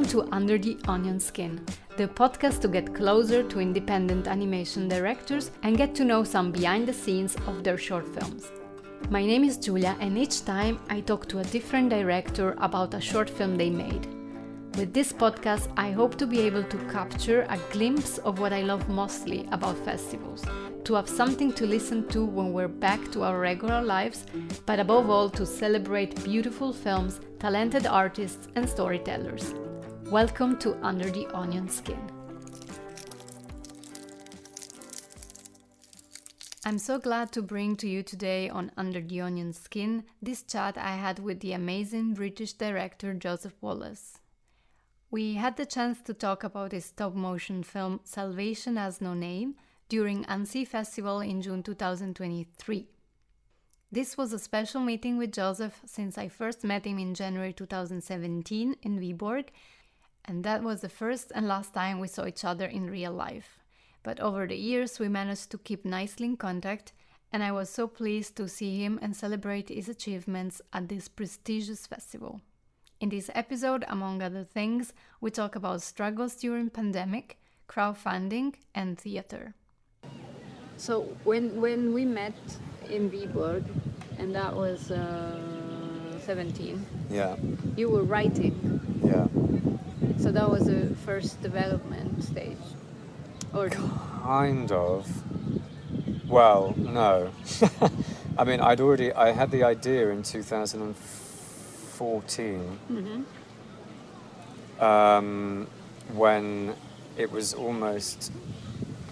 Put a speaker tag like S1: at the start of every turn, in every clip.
S1: Welcome to Under the Onion Skin, the podcast to get closer to independent animation directors and get to know some behind the scenes of their short films. My name is Giulia, and each time I talk to a different director about a short film they made. With this podcast, I hope to be able to capture a glimpse of what I love mostly about festivals, to have something to listen to when we're back to our regular lives, but above all to celebrate beautiful films, talented artists and storytellers. Welcome to Under the Onion Skin. I'm so glad to bring to you today on Under the Onion Skin this chat I had with the amazing British director Joseph Wallace. We had the chance to talk about his stop-motion film Salvation Has No Name during Annecy Festival in June 2023. This was a special meeting with Joseph since I first met him in January 2017 in Viborg, and that was the first and last time we saw each other in real life. But over the years we managed to keep nicely in contact, and I was so pleased to see him and celebrate his achievements at this prestigious festival. In this episode, among other things, we talk about struggles during pandemic, crowdfunding and theater. So when we met in Viborg, and that was 17,
S2: yeah,
S1: you were writing.
S2: Yeah.
S1: So that was the first development stage. Or
S2: kind of. Well, no. I mean, I had the idea in 2014, when it was almost,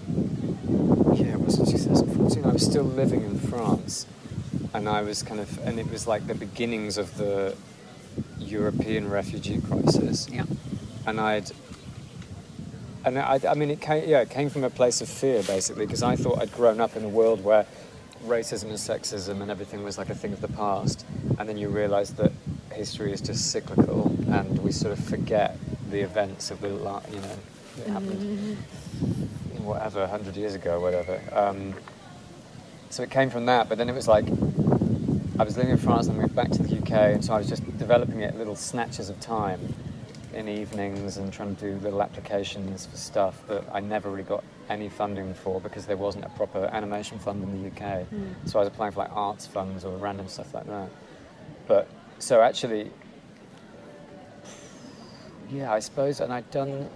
S2: it was 2014. I was still living in France, and and it was like the beginnings of the European refugee crisis.
S1: Yeah.
S2: And it came from a place of fear, basically, because I thought I'd grown up in a world where racism and sexism and everything was like a thing of the past, and then you realise that history is just cyclical, and we sort of forget the events of that happened, whatever, 100 years ago, whatever. So it came from that, but then it was like I was living in France and moved back to the UK, and so I was just developing it little snatches of time in evenings and trying to do little applications for stuff that I never really got any funding for because there wasn't a proper animation fund in the UK. So I was applying for like arts funds or random stuff like that. But so actually, I suppose, and I'd done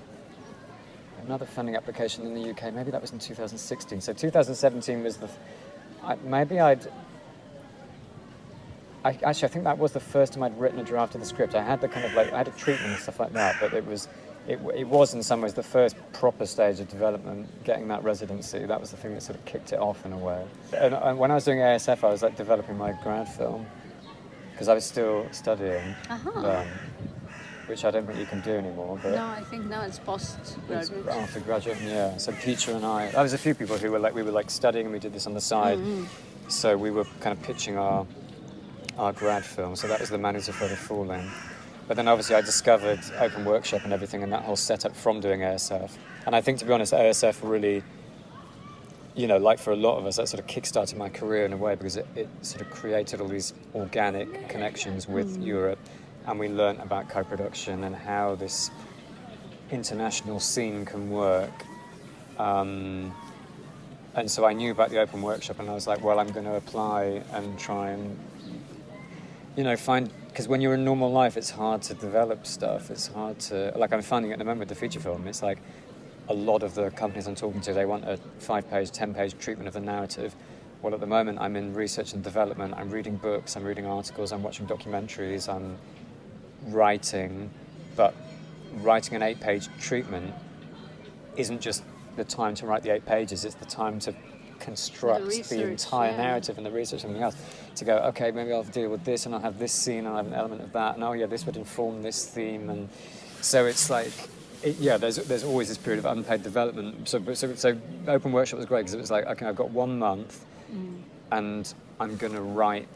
S2: another funding application in the UK, maybe that was in 2016. So 2017 was I think that was the first time I'd written a draft of the script. I had I had a treatment and stuff like that, but it was in some ways the first proper stage of development, getting that residency. That was the thing that sort of kicked it off in a way. And when I was doing ASF, I was like developing my grad film, because I was still studying, which I don't think you can do anymore. But
S1: no, I think now it's postgraduate.
S2: It's after graduate, yeah. So Peter and I, there was a few people who we were studying, and we did this on the side. So we were kind of pitching our grad film, so that was The Man Who's Afraid of Falling. But then obviously I discovered Open Workshop and everything, and that whole setup from doing ASF. And I think, to be honest, ASF really, like for a lot of us, that sort of kick-started my career in a way, because it sort of created all these organic connections with Europe, and we learnt about co-production and how this international scene can work. And so I knew about the Open Workshop, and I was like, well, I'm going to apply and try and find, because when you're in normal life, it's hard to develop stuff. It's hard to, like I'm finding at the moment with the feature film, it's like a lot of the companies I'm talking to, they want a 5-page, 10-page treatment of the narrative. Well, at the moment, I'm in research and development. I'm reading books, I'm reading articles, I'm watching documentaries, I'm writing. But writing an 8-page treatment isn't just the time to write the 8 pages, it's the time to construct the entire narrative and the research and everything else, to go, okay, maybe I'll deal with this, and I'll have this scene, and I'll have an element of that, and this would inform this theme. And so it's like, there's always this period of unpaid development. So Open Workshop was great, because it was like, okay, I've got 1 month, and I'm going to write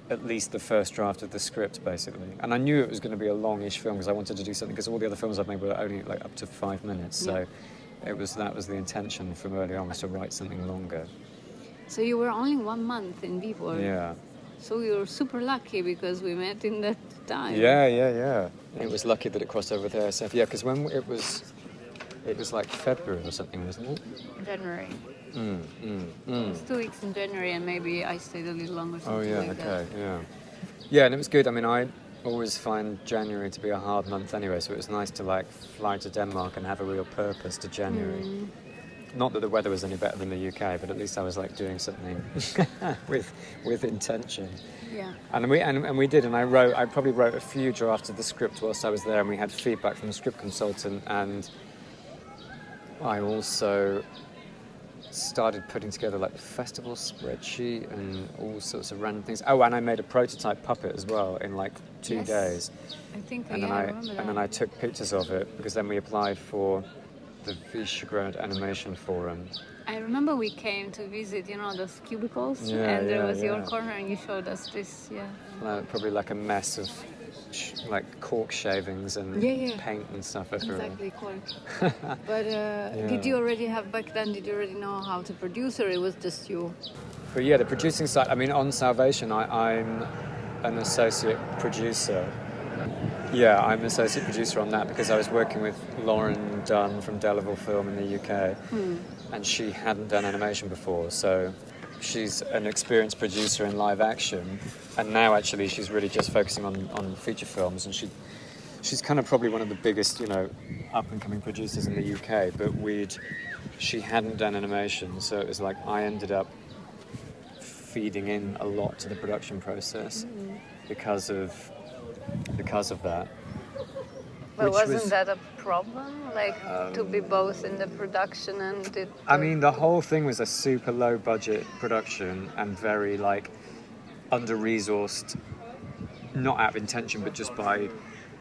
S2: at least the first draft of the script, basically. And I knew it was going to be a longish film, because I wanted to do something, because all the other films I've made were only like up to 5 minutes. So that was the intention from early on, was to write something longer.
S1: So you were only 1 month in Viborg.
S2: Yeah.
S1: So we were super lucky because we met in that time.
S2: Yeah. it was lucky that it crossed over with ASF. Yeah, because when it was like February or something, wasn't it?
S1: January.
S2: It
S1: was 2 weeks in January, and maybe I stayed a little longer.
S2: Oh yeah,
S1: like
S2: okay,
S1: that.
S2: yeah. Yeah, and it was good. I mean, I always find January to be a hard month anyway, so it was nice to like fly to Denmark and have a real purpose to January. Not that the weather was any better than the UK, but at least I was like doing something with intention.
S1: Yeah.
S2: And we did, and I probably wrote a few drafts of the script whilst I was there, and we had feedback from the script consultant, and I also started putting together like the festival spreadsheet and all sorts of random things. Oh, and I made a prototype puppet as well in like 2 days.
S1: I think
S2: and
S1: I remember that.
S2: then I took pictures of it, because then we applied for the Visegrad Animation Forum.
S1: I remember we came to visit, those cubicles, and there was your corner, and you showed us this,
S2: Probably like a mess of like cork shavings and paint and stuff everywhere.
S1: Exactly, cork. But did you already have, back then, did you already know how to produce, or it was just you?
S2: But yeah, the producing side, I mean, on Salvation, I'm an associate producer. Yeah, I'm an associate producer on that because I was working with Lauren Dunn from Delaval Film in the UK, and she hadn't done animation before, so she's an experienced producer in live action, and now actually she's really just focusing on feature films, and she's kind of probably one of the biggest, up and coming producers in the UK, but she hadn't done animation, so it was like I ended up feeding in a lot to the production process because of that.
S1: But wasn't that a problem, to be both in the production and
S2: I mean, the whole thing was a super low budget production and very under-resourced, not out of intention, but just by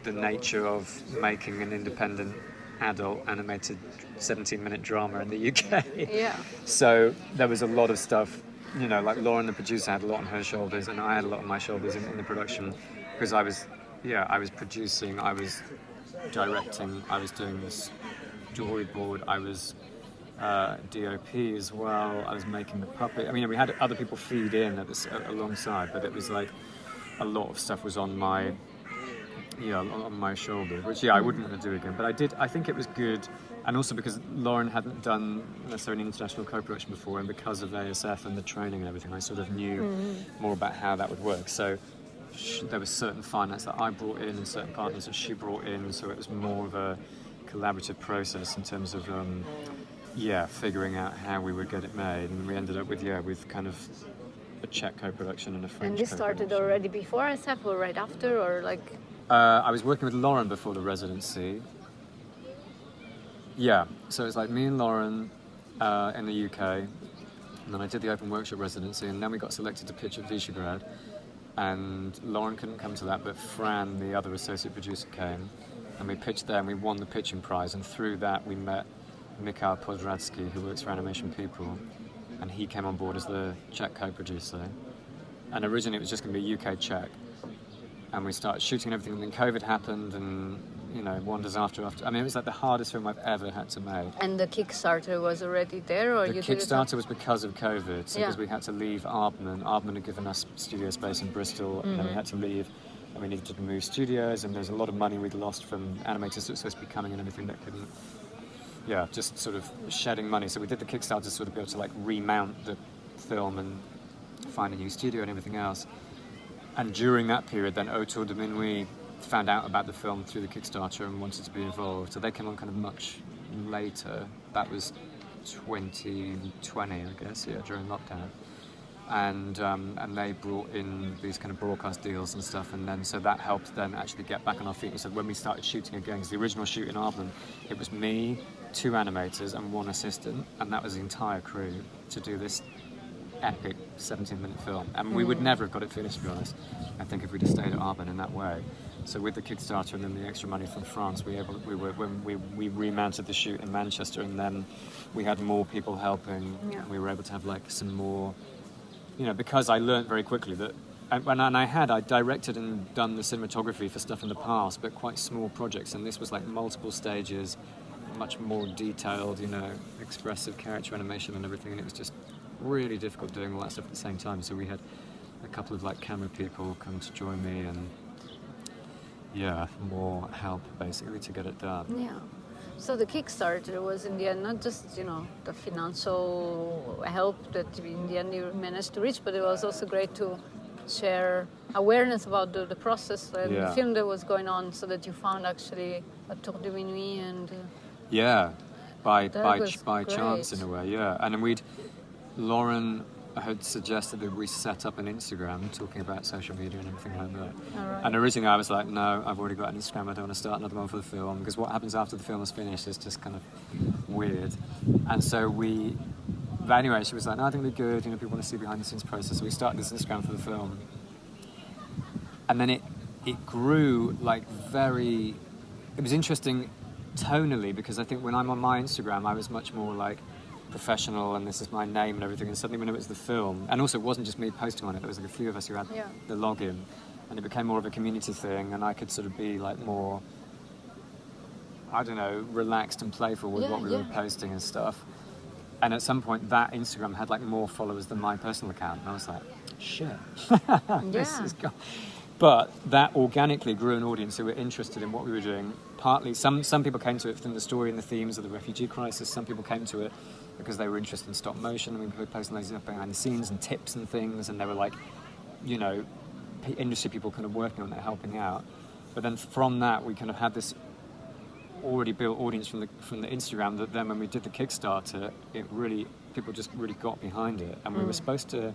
S2: the nature of making an independent adult animated 17-minute drama in the UK.
S1: Yeah.
S2: So there was a lot of stuff, like Lauren, the producer, had a lot on her shoulders, and I had a lot on my shoulders in the production, because I was producing, I was directing, I was doing this storyboard, I was DOP as well, I was making the puppet. I mean, we had other people feed in alongside, but it was like a lot of stuff was on my shoulder, which I wouldn't want to do again. But I think it was good, and also because Lauren hadn't done necessarily an international co-production before, and because of ASF and the training and everything, I sort of knew more about how that would work. So there was certain finance that I brought in and certain partners that she brought in, so it was more of a collaborative process in terms of figuring out how we would get it made, and we ended up with kind of a Czech co-production and a French.
S1: And this started already before ASF or right after, or like?
S2: I was working with Lauren before the residency. Yeah, so it was like me and Lauren in the UK, and then I did the open workshop residency, and then we got selected to pitch at Visegrad. And Lauren couldn't come to that, but Fran, the other associate producer, came, and we pitched there, and we won the pitching prize, and through that we met Mikhail Podradsky, who works for Animation People, and he came on board as the Czech co-producer. And originally it was just going to be UK-Czech, and we started shooting and everything, and then COVID happened, and one disaster after. I mean, it was like the hardest film I've ever had to make.
S1: And the Kickstarter was already there, or
S2: the
S1: you
S2: Kickstarter was because of COVID, so because we had to leave Arbman. Arbman had given us studio space in Bristol, and then we had to leave, and we needed to move studios, and there's a lot of money we'd lost from animators that were supposed to be coming and everything that couldn't. Yeah, just sort of shedding money. So we did the Kickstarter to sort of be able to like remount the film and find a new studio and everything else. And during that period, then Autour de Minuit found out about the film through the Kickstarter and wanted to be involved. So they came on kind of much later. That was 2020, I guess, during lockdown. And they brought in these kind of broadcast deals and stuff, and then so that helped then actually get back on our feet. So when we started shooting again, because the original shoot in Arbman, it was me, 2 animators and 1 assistant, and that was the entire crew to do this epic 17-minute film. And we would never have got it finished, to be honest, I think, if we'd have stayed at Arbman in that way. So with the Kickstarter and then the extra money from France, we remounted the shoot in Manchester, and then we had more people helping.
S1: Yeah.
S2: We were able to have like some more, because I learned very quickly that, I directed and done the cinematography for stuff in the past, but quite small projects, and this was like multiple stages, much more detailed, expressive character animation and everything, and it was just really difficult doing all that stuff at the same time. So we had a couple of like camera people come to join me, and more help basically to get it done.
S1: Yeah. So the Kickstarter was in the end not just, the financial help that in the end you managed to reach, but it was also great to share awareness about the process and the film that was going on, so that you found actually a Tour de Minuit and...
S2: by
S1: great.
S2: chance in a way, And then Lauren had suggested that we set up an Instagram talking about social media and everything like that.
S1: Right.
S2: And originally I was like, no, I've already got an Instagram, I don't want to start another one for the film, because what happens after the film is finished is just kind of weird. And so but anyway, she was like, no, I think it'd be good, people want to see behind the scenes process. So we started this Instagram for the film. And then it grew it was interesting tonally, because I think when I'm on my Instagram, I was much more like professional and this is my name and everything, and suddenly when it was the film, and also it wasn't just me posting on it, there was like a few of us who had the login, and it became more of a community thing, and I could sort of be like more, I don't know, relaxed and playful with what we were posting and stuff. And at some point that Instagram had like more followers than my personal account, and I was like, shit. This is But that organically grew an audience who were interested in what we were doing. Partly, some people came to it from the story and the themes of the refugee crisis. Some people came to it because they were interested in stop motion, and we were posting those up behind the scenes and tips and things, and they were like, industry people kind of working on it, helping out. But then from that, we kind of had this already built audience from the Instagram, that then when we did the Kickstarter, people just really got behind it, and we were supposed to,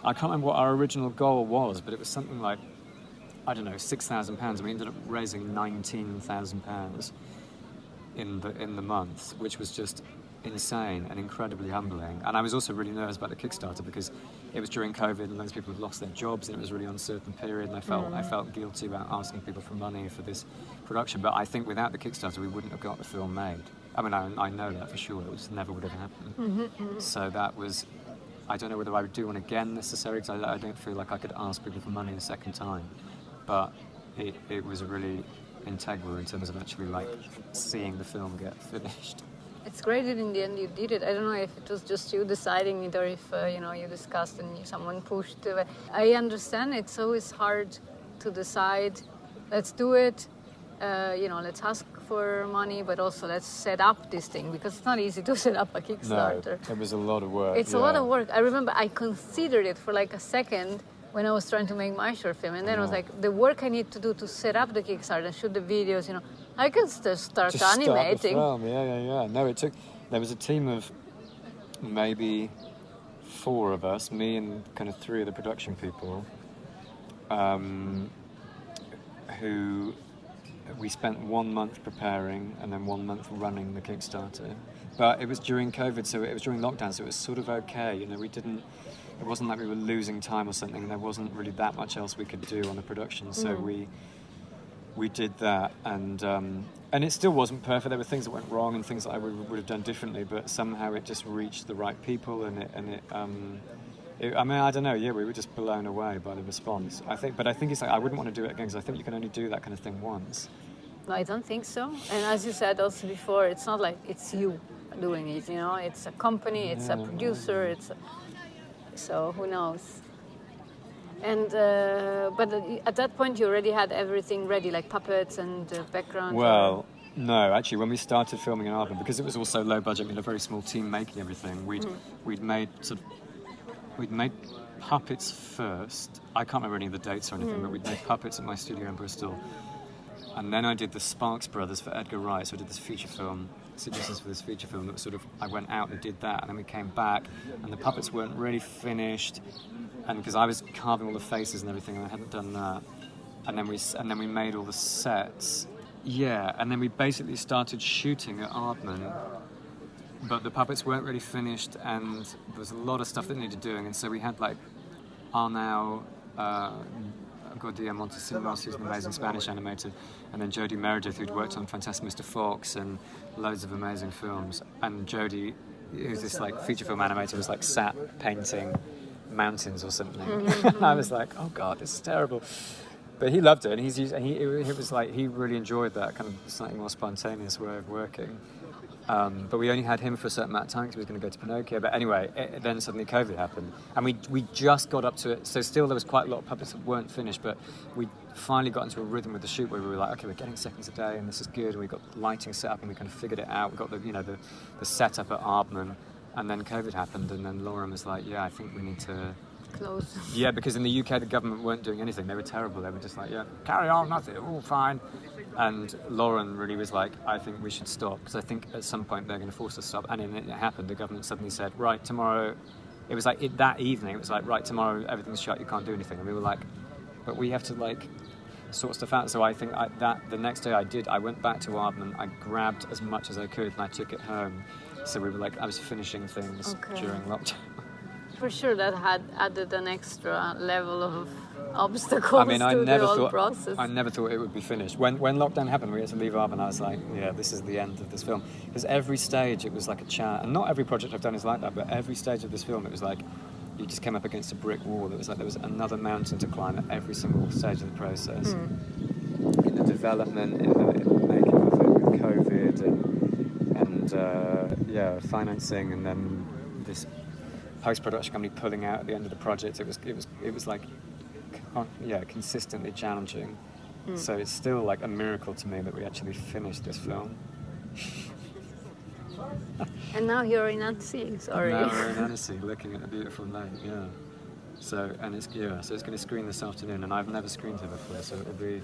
S2: I can't remember what our original goal was, but it was something like, I don't know, £6,000, and we ended up raising £19,000 in the month, which was just insane and incredibly humbling. And I was also really nervous about the Kickstarter because it was during COVID and loads of people had lost their jobs, and it was a really uncertain period, and I felt guilty about asking people for money for this production. But I think without the Kickstarter we wouldn't have got the film made. I mean, I know that for sure. It just never would have happened. So that was, I don't know whether I would do one again necessarily, because I don't feel like I could ask people for money a second time. But it was really integral in terms of actually like seeing the film get finished.
S1: It's great that in the end you did it. I don't know if it was just you deciding it, or if you discussed and someone pushed. I understand it's always hard to decide. Let's do it. Let's ask for money, but also let's set up this thing, because it's not easy to set up a Kickstarter.
S2: No, it was a lot of work.
S1: It's a lot of work. I remember I considered it for like a second when I was trying to make my short film, and then I was like, the work I need to do to set up the Kickstarter and shoot the videos, I can start animating.
S2: Start the film. Yeah. No, there was a team of maybe 4 of us, me and kind of 3 of the production people, who we spent 1 month preparing and then 1 month running the Kickstarter. But it was during COVID, so it was during lockdown, so it was sort of okay. It wasn't like we were losing time or something. There wasn't really that much else we could do on the production, so we did that, and it still wasn't perfect. There were things that went wrong and things that I would have done differently, but somehow it just reached the right people, and I don't know. Yeah, we were just blown away by the response. I think it's like I wouldn't want to do it again, because I think you can only do that kind of thing once.
S1: No, I don't think so. And as you said also before, it's not like it's you doing it. It's a company, it's a producer, so who knows? And but at that point you already had everything ready, like puppets and background.
S2: Well, no, actually, when we started filming an album, because it was also low budget, we had a very small team making everything. We'd made puppets first. I can't remember any of the dates or anything, but we'd made puppets at my studio in Bristol. And then I did the Sparks Brothers for Edgar Wright, so I did this feature film, suggestions for this feature film that was sort of, I went out and did that, and then we came back, and the puppets weren't really finished, and because I was carving all the faces and everything, and I hadn't done that, and then we made all the sets, and then we basically started shooting at Aardman, but the puppets weren't really finished, and there was a lot of stuff that needed doing, and so we had like Arnau, Giulia Montesinos, who's an amazing Spanish animator, and then Jodie Meredith, who'd worked on Fantastic Mr. Fox and loads of amazing films. And Jodie, who's this like feature film animator, was like sat painting mountains or something. I was like, oh god, this is terrible. But he loved it, and he was like, he really enjoyed that kind of slightly more spontaneous way of working. But we only had him for a certain amount of time because he was going to go to Pinocchio. But anyway, then suddenly COVID happened. And we just got up to it. So still there was quite a lot of puppets that weren't finished. But we finally got into a rhythm with the shoot where we were like, OK, we're getting seconds a day and this is good. And we got lighting set up and we kind of figured it out. We got the setup at Aardman. And then COVID happened. And then Lauren was like, yeah, I think we need to...
S1: Close.
S2: Yeah, because in the UK the government weren't doing anything. They were terrible. They were just like, yeah, carry on, nothing, all fine. And Lauren really was like, I think we should stop because I think at some point they're going to force us to stop. And then it happened. The government suddenly said, right, tomorrow. It was like that evening. It was like, right, tomorrow everything's shut. You can't do anything. And we were like, but we have to like sort stuff out. So I think the next day I went back to Aardman. I grabbed as much as I could and I took it home. So we were like, I was finishing things during lockdown.
S1: For sure, that had added an extra level of obstacles to the whole process.
S2: I never thought it would be finished. When lockdown happened, we had to leave Aardman, and I was like, yeah, this is the end of this film. Because every stage, it was like a chat. And not every project I've done is like that, but every stage of this film, it was like, you just came up against a brick wall. It was like there was another mountain to climb at every single stage of the process. In the development, in the making of it with COVID, and financing, and then this post-production company pulling out at the end of the project. It was like consistently challenging. So it's still like a miracle to me that we actually finished this film.
S1: And now you're in Annecy, sorry.
S2: Now we're in Annecy looking at a beautiful lake, yeah. So it's going to screen this afternoon, and I've never screened here before, so it'll be,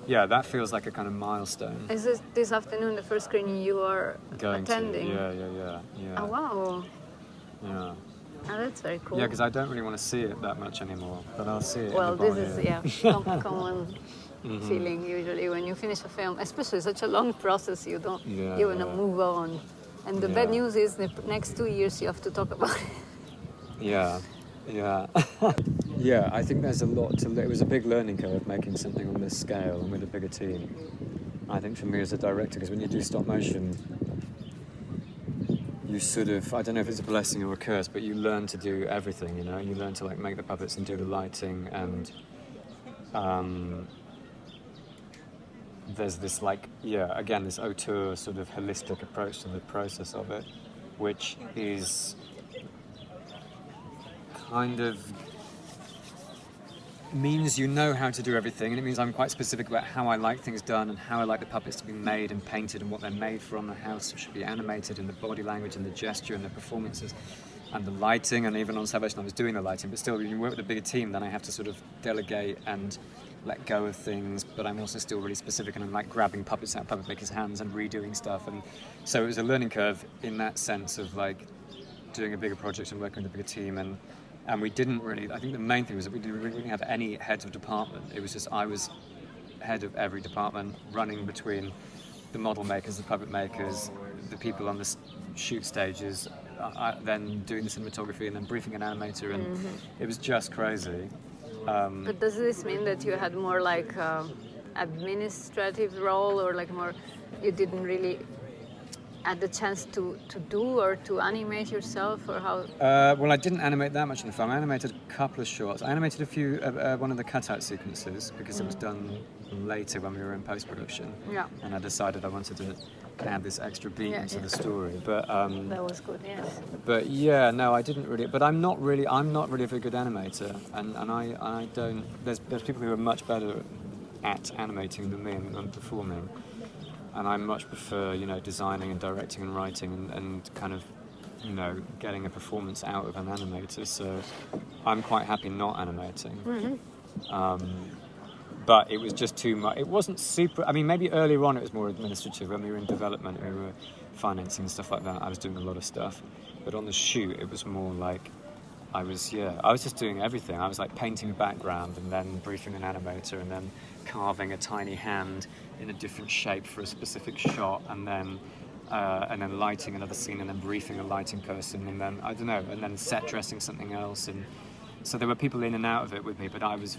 S2: that feels like a kind of milestone.
S1: Is this afternoon the first screening you are attending?
S2: Yeah.
S1: Oh, wow.
S2: Yeah.
S1: Oh, that's very cool.
S2: Yeah, because I don't really want to see it that much anymore, but I'll see it.
S1: Well,
S2: in the
S1: this is common feeling usually when you finish a film, especially such a long process. You want to move on, and the bad news is the next 2 years you have to talk about it.
S2: Yeah. I think there's a lot to. It was a big learning curve making something on this scale and with a bigger team. I think for me as a director, because when you do stop motion, you sort of, I don't know if it's a blessing or a curse, but you learn to do everything, you know? You learn to like make the puppets and do the lighting, and there's this like, again, this auteur sort of holistic approach to the process of it, which is kind of means you know how to do everything, and it means I'm quite specific about how I like things done and how I like the puppets to be made and painted and what they're made from, the house should be animated and the body language and the gesture and the performances and the lighting. And even on Salvation I was doing the lighting, but still when you work with a bigger team then I have to sort of delegate and let go of things, but I'm also still really specific, and I'm like grabbing puppets out of puppet makers' hands and redoing stuff. And so it was a learning curve in that sense of like doing a bigger project and working with a bigger team. And we didn't really, I think the main thing was that we didn't really have any heads of department. It was just I was head of every department, running between the model makers, the puppet makers, the people on the shoot stages, then doing the cinematography and then briefing an animator, and it was just crazy.
S1: But does this mean that you had more like administrative role, or like more, you didn't really had the chance to do or to animate yourself, or how?
S2: Well, I didn't animate that much in the film. I animated a couple of shorts. I animated a few, one of the cutout sequences because it was done later when we were in post-production.
S1: Yeah.
S2: And I decided I wanted to add this extra beat into the story. But
S1: that was good, yes.
S2: But no, I didn't really. But I'm not really a very good animator, and I don't. There's people who are much better at animating than me and performing. And I much prefer, designing and directing and writing and kind of, getting a performance out of an animator. So I'm quite happy not animating. But it was just too much. It wasn't super. I mean, maybe earlier on it was more administrative. When we were in development, we were financing and stuff like that. I was doing a lot of stuff. But on the shoot, it was more like I was just doing everything. I was like painting a background and then briefing an animator and then carving a tiny hand in a different shape for a specific shot, and then lighting another scene, and then briefing a lighting person, and then I don't know, and then set dressing something else. And so there were people in and out of it with me, but I was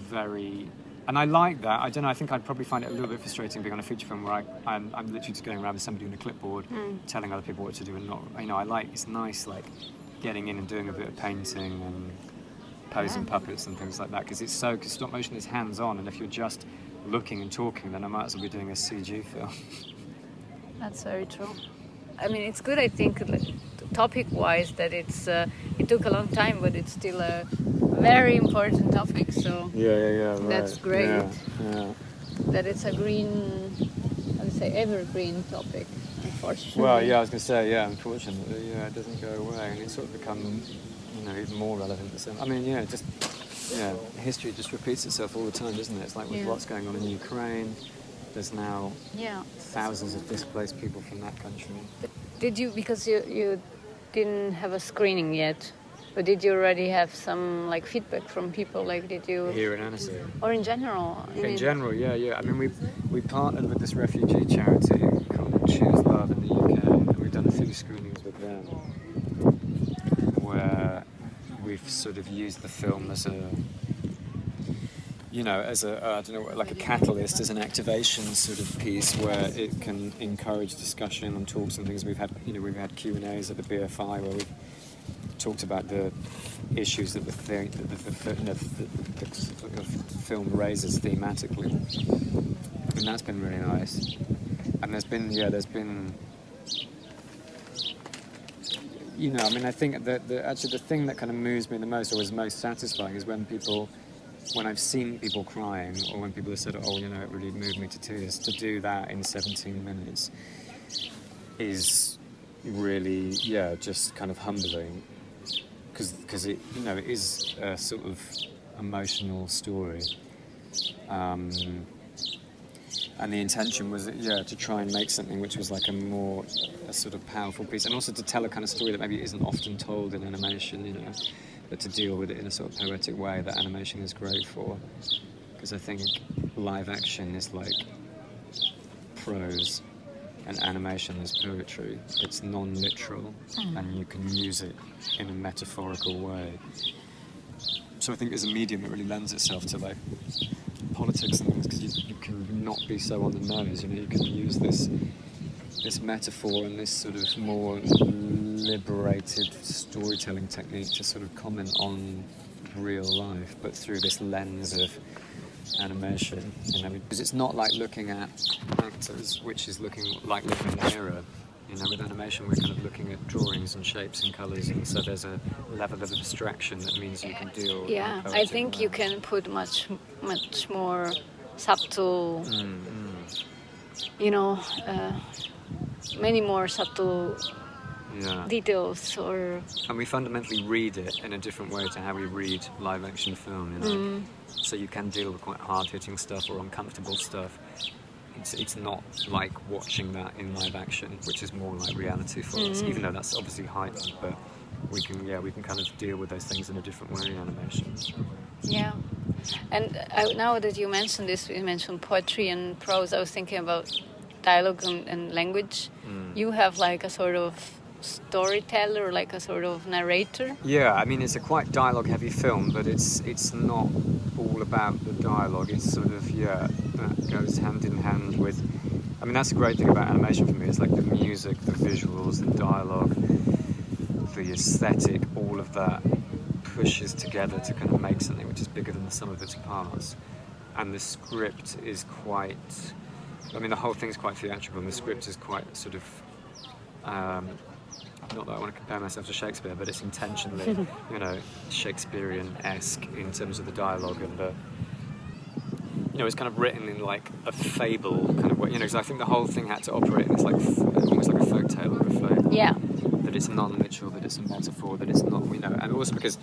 S2: and I like that. I don't know, I think I'd probably find it a little bit frustrating being on a feature film where I'm literally just going around with somebody on a clipboard telling other people what to do, and not, it's nice like getting in and doing a bit of painting and posing puppets and things like that, because stop motion is hands-on, and if you're just looking and talking, then I might as well be doing a CG film.
S1: That's very true. I mean, it's good, I think, topic-wise, that it took a long time, but it's still a very important topic. So
S2: Yeah.
S1: that's
S2: Right.
S1: great.
S2: Yeah.
S1: That it's a green, how to say, evergreen topic. Unfortunately.
S2: Well, yeah, I was going to say, yeah, unfortunately, yeah, it doesn't go away, and it's sort of become, even more relevant. I mean, history just repeats itself all the time, doesn't it? It's like with what's going on in Ukraine. There's now thousands of displaced people from that country.
S1: But did you, because you didn't have a screening yet, but did you already have some like feedback from people? Like, did you
S2: here in Annecy,
S1: or in general?
S2: In general, yeah. I mean, we partnered with this refugee charity called Choose Love in the UK, and we've done a few screenings with them, where we've sort of used the film as a, I don't know, like a catalyst, as an activation sort of piece where it can encourage discussion and talks and things. We've had Q&As at the BFI where we've talked about the issues that the film raises thematically, and that's been really nice. And there's been I think that the thing that kind of moves me the most, or is most satisfying, is when I've seen people crying, or when people have said, it really moved me to tears. To do that in 17 minutes is really, just kind of humbling, because it is a sort of emotional story, and the intention was to try and make something which was like a sort of powerful piece, and also to tell a kind of story that maybe isn't often told in animation, but to deal with it in a sort of poetic way that animation is great for, because I think live action is like prose and animation is poetry. It's non-literal, and you can use it in a metaphorical way. So I think as a medium, it really lends itself to like politics and things, because you can not be so on the nose. You can use this metaphor and this sort of more liberated storytelling technique to sort of comment on real life, but through this lens of animation, because it's not like looking at actors, which is looking in the mirror. With animation, we're kind of looking at drawings and shapes and colours, and so there's a level of abstraction that means you can deal.
S1: Yeah, I think you can put much more subtle, many more subtle details,
S2: and we fundamentally read it in a different way to how we read live action film. So you can deal with quite hard-hitting stuff or uncomfortable stuff. It's not like watching that in live action, which is more like reality for us, even though that's obviously heightened, but we can kind of deal with those things in a different way in animation.
S1: Yeah. And now that you mentioned this, you mentioned poetry and prose, I was thinking about dialogue and language. You have like a sort of storyteller, like a sort of narrator.
S2: Yeah, I mean, it's a quite dialogue-heavy film, but it's not all about the dialogue. It's sort of, that goes hand in hand with... I mean, that's the great thing about animation for me. It's like the music, the visuals, the dialogue, the aesthetic, all of that pushes together to kind of make something which is bigger than the sum of its parts. And the script is quite... I mean, the whole thing's quite theatrical, and the script is quite sort of... not that I want to compare myself to Shakespeare, but it's intentionally, Shakespearean-esque in terms of the dialogue and the... it's kind of written in like a fable kind of way, because I think the whole thing had to operate in this like almost like a folk tale or a fable.
S1: Yeah.
S2: That it's non-literal, that it's a metaphor, that it's not, and also because,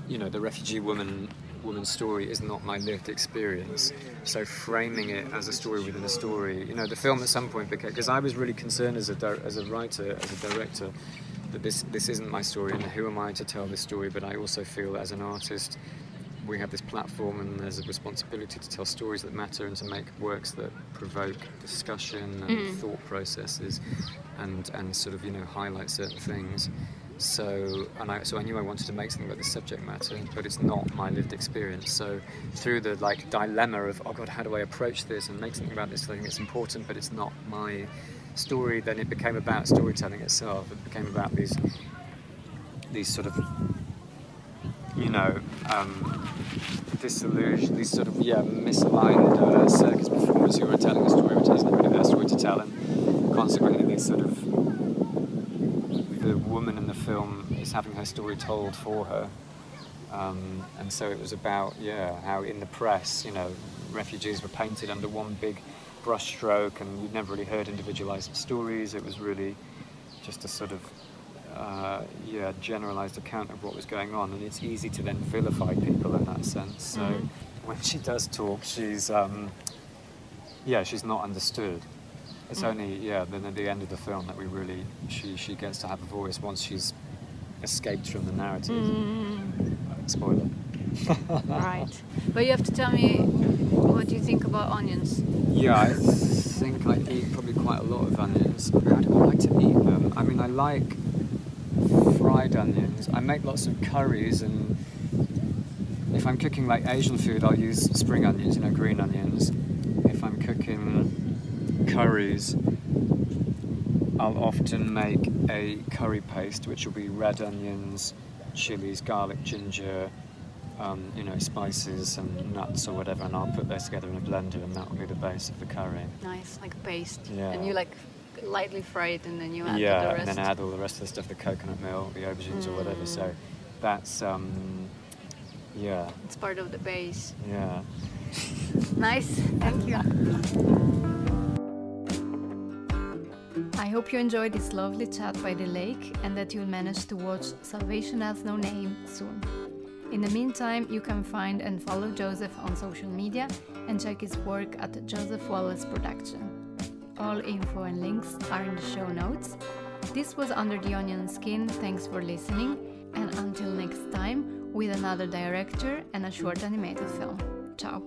S2: the refugee woman's story is not my lived experience. So framing it as a story within a story, the film at some point became, because I was really concerned as a writer, as a director, that this isn't my story, and who am I to tell this story? But I also feel as an artist, we have this platform and there's a responsibility to tell stories that matter and to make works that provoke discussion and thought processes and sort of, highlight certain things. So I knew I wanted to make something about this subject matter, but it's not my lived experience. So through the like dilemma of, oh God, how do I approach this and make something about this thing that's important, but it's not my story, then it became about storytelling itself. It became about these sort of, disillusioned, these sort of misaligned circus performers who are telling a story which isn't really their story to tell, and consequently they sort of the woman in the film is having her story told for her. And so it was about, how in the press, refugees were painted under one big brushstroke, and you'd never really heard individualized stories. It was really just a sort of, generalized account of what was going on, and it's easy to then vilify people in that sense. So when she does talk, she's not understood. It's only, then at the end of the film that she gets to have a voice once she's escaped from the narrative. Spoiler.
S1: Right. But you have to tell me, what do you think about onions?
S2: Yeah, I think I eat probably quite a lot of onions. How do I like to eat them? I mean, I like fried onions. I make lots of curries, and if I'm cooking like Asian food, I'll use spring onions, green onions. If I'm cooking curries, I'll often make a curry paste, which will be red onions, chilies, garlic, ginger, spices and nuts or whatever, and I'll put those together in a blender, and that will be the base of the curry.
S1: Nice, like a paste.
S2: Yeah.
S1: And you lightly fry it, and then you add the rest.
S2: And then I add all the rest of the stuff, the coconut milk, the aubergines or whatever. So that's
S1: it's part of the base.
S2: Yeah.
S1: Nice, thank you. I hope you enjoyed this lovely chat by the lake, and that you'll manage to watch Salvation Has No Name soon. In the meantime, you can find and follow Joseph on social media and check his work at Joseph Wallace Production. All info and links are in the show notes. This was Under the Onion Skin. Thanks for listening, and until next time, with another director and a short animated film. Ciao!